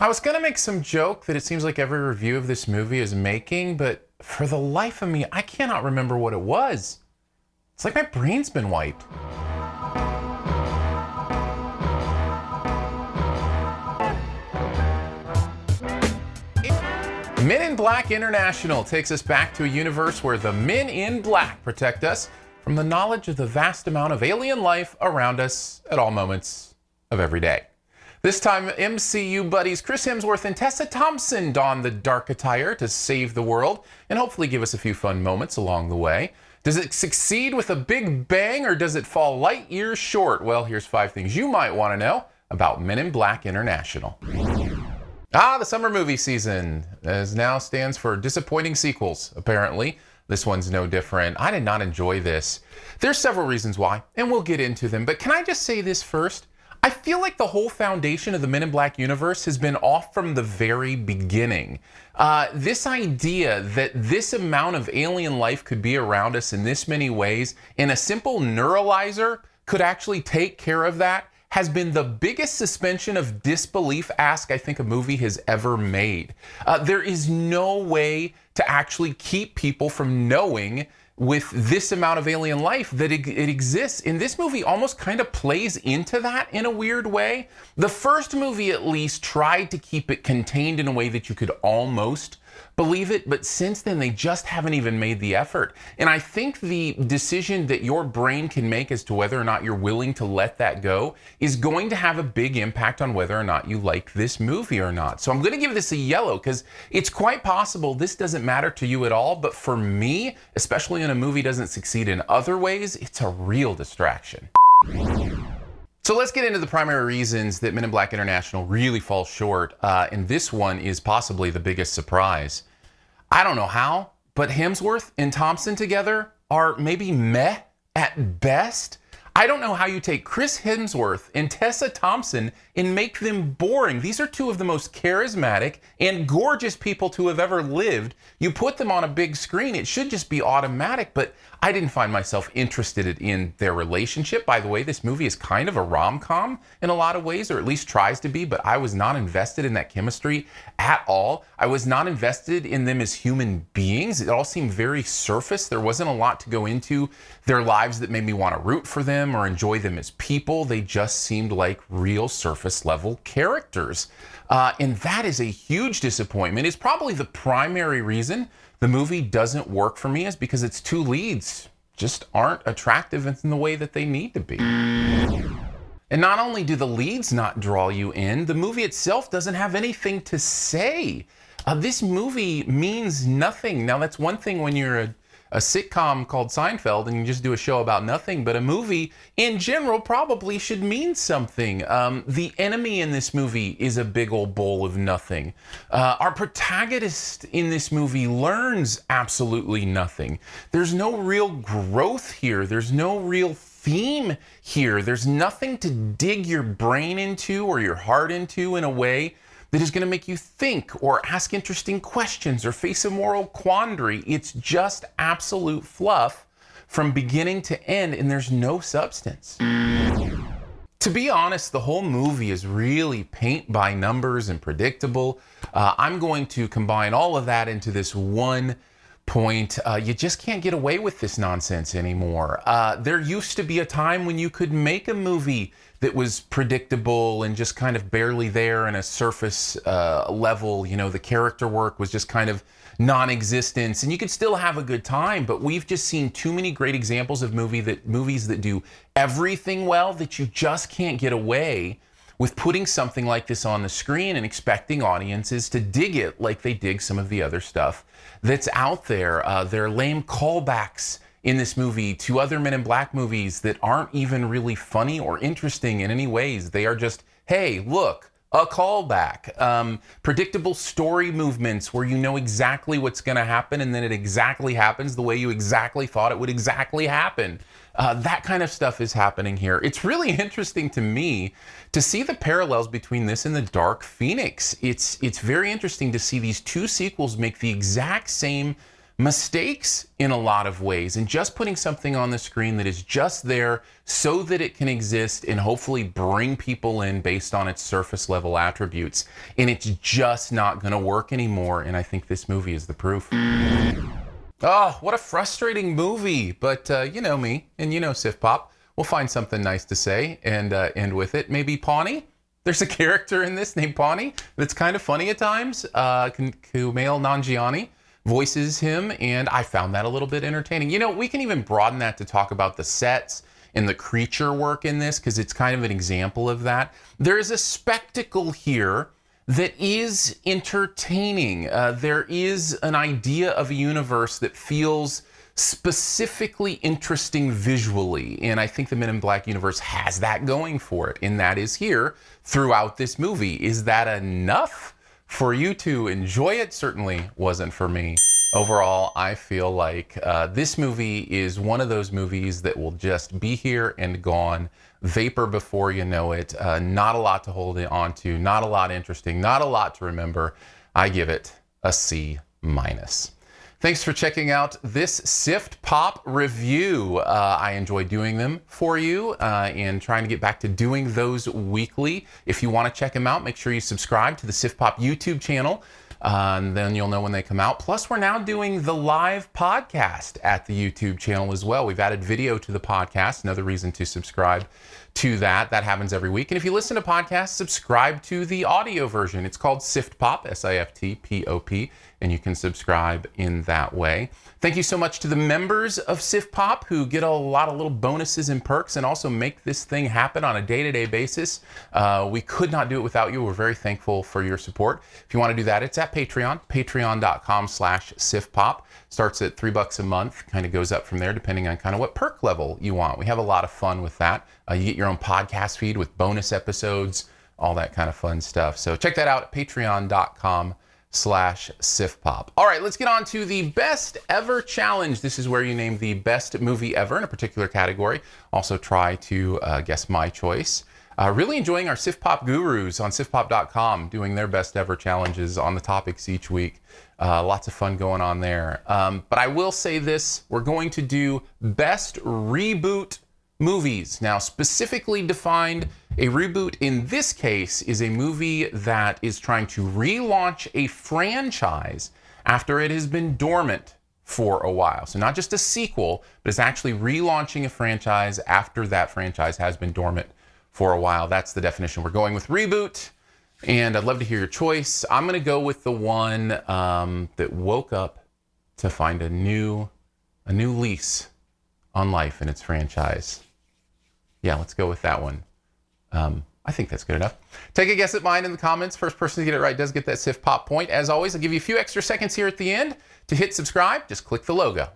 I was going to make some joke that it seems like every review of this movie is making, but for the life of me, I cannot remember what it was. It's like my brain's been wiped. Men in Black International takes us back to a universe where the men in black protect us from the knowledge of the vast amount of alien life around us at all moments of every day. This time, MCU buddies Chris Hemsworth and Tessa Thompson don the dark attire to save the world and hopefully give us a few fun moments along the way. Does it succeed with a big bang or does it fall light years short? Well, here's 5 things you might want to know about Men in Black International. The summer movie season now stands for disappointing sequels, apparently. This one's no different. I did not enjoy this. There's several reasons why, and we'll get into them. But can I just say this first? I feel like the whole foundation of the Men in Black universe has been off from the very beginning. This idea that this amount of alien life could be around us in this many ways, and a simple neuralizer could actually take care of that, has been the biggest suspension of disbelief ask I think a movie has ever made. There is no way to actually keep people from knowing with this amount of alien life that it exists. And this movie almost kind of plays into that in a weird way. The first movie at least tried to keep it contained in a way that you could almost believe it, but since then they just haven't even made the effort. And I think the decision that your brain can make as to whether or not you're willing to let that go is going to have a big impact on whether or not you like this movie or not. So I'm going to give this a yellow because it's quite possible this doesn't matter to you at all, but for me, especially when a movie doesn't succeed in other ways, it's a real distraction. So let's get into the primary reasons that Men in Black International really falls short, and this one is possibly the biggest surprise. I don't know how, but Hemsworth and Thompson together are maybe meh at best. I don't know how you take Chris Hemsworth and Tessa Thompson and make them boring. These are two of the most charismatic and gorgeous people to have ever lived. You put them on a big screen, it should just be automatic, but I didn't find myself interested in their relationship. By the way, this movie is kind of a rom-com in a lot of ways, or at least tries to be, but I was not invested in that chemistry at all. I was not invested in them as human beings. It all seemed very surface. There wasn't a lot to go into their lives that made me want to root for them or enjoy them as people. They just seemed like real surface level characters. And that is a huge disappointment. It's probably the primary reason the movie doesn't work for me, is because its two leads just aren't attractive in the way that they need to be. And not only do the leads not draw you in, the movie itself doesn't have anything to say. This movie means nothing. Now, that's one thing when you're a sitcom called Seinfeld and you just do a show about nothing, but a movie in general probably should mean something. The enemy in this movie is a big old bowl of nothing. Our protagonist in this movie learns absolutely nothing. There's no real growth here. There's no real theme here. There's nothing to dig your brain into or your heart into in a way that is going to make you think or ask interesting questions or face a moral quandary. It's just absolute fluff from beginning to end, and there's no substance. To be honest, the whole movie is really paint by numbers and predictable. I'm going to combine all of that into this one point. You just can't get away with this nonsense anymore. There used to be a time when you could make a movie that was predictable and just kind of barely there in a surface level. You know, the character work was just kind of non-existent, and you could still have a good time. But we've just seen too many great examples of movies that do everything well that you just can't get away with putting something like this on the screen and expecting audiences to dig it like they dig some of the other stuff that's out there. There are lame callbacks in this movie to other Men in Black movies that aren't even really funny or interesting in any ways. They are just, hey, look, a callback. Predictable story movements where you know exactly what's going to happen and then it exactly happens the way you exactly thought it would exactly happen. That kind of stuff is happening here. It's really interesting to me to see the parallels between this and The Dark Phoenix. It's very interesting to see these two sequels make the exact same mistakes in a lot of ways, and just putting something on the screen that is just there so that it can exist and hopefully bring people in based on its surface level attributes. And it's just not going to work anymore. And I think this movie is the proof. Oh, what a frustrating movie. But you know me, and you know SiftPop. We'll find something nice to say and end with it. Maybe Pawnee? There's a character in this named Pawnee that's kind of funny at times. Kumail Nanjiani voices him, and I found that a little bit entertaining. You know, we can even broaden that to talk about the sets and the creature work in this, because it's kind of an example of that. There is a spectacle here that is entertaining. There is an idea of a universe that feels specifically interesting visually, and I think the Men in Black universe has that going for it, and that is here throughout this movie. Is that enough for you to enjoy it? Certainly wasn't for me. Overall, I feel like this movie is one of those movies that will just be here and gone, vapor before you know it. Not a lot to hold on to, not a lot interesting, not a lot to remember. I give it a C-. Thanks for checking out this SiftPop review. I enjoy doing them for you and trying to get back to doing those weekly. If you want to check them out, make sure you subscribe to the SiftPop YouTube channel. And then you'll know when they come out. Plus, we're now doing the live podcast at the YouTube channel as well. We've added video to the podcast. Another reason to subscribe to that. That happens every week. And if you listen to podcasts, subscribe to the audio version. It's called SiftPop, SiftPop, and you can subscribe in that way. Thank you so much to the members of SiftPop who get a lot of little bonuses and perks and also make this thing happen on a day-to-day basis. We could not do it without you. We're very thankful for your support. If you want to do that, it's at Patreon, patreon.com/SiftPop. Starts at $3 a month, kind of goes up from there depending on kind of what perk level you want. We have a lot of fun with that. You get your own podcast feed with bonus episodes, all that kind of fun stuff. So check that out at patreon.com/SiftPop. All right, let's get on to the best ever challenge. This is where you name the best movie ever in a particular category. Also try to guess my choice. Really enjoying our SiftPop gurus on SiftPop.com doing their best ever challenges on the topics each week. Lots of fun going on there. But I will say this, we're going to do best reboot movies. Now, specifically defined, a reboot in this case is a movie that is trying to relaunch a franchise after it has been dormant for a while. So not just a sequel, but it's actually relaunching a franchise after that franchise has been dormant for a while. That's the definition. We're going with reboot, and I'd love to hear your choice. I'm going to go with the one that woke up to find a new lease on life in its franchise. Yeah, let's go with that one. I think that's good enough. Take a guess at mine in the comments. First person to get it right does get that SiftPop point. As always, I'll give you a few extra seconds here at the end to hit subscribe. Just click the logo.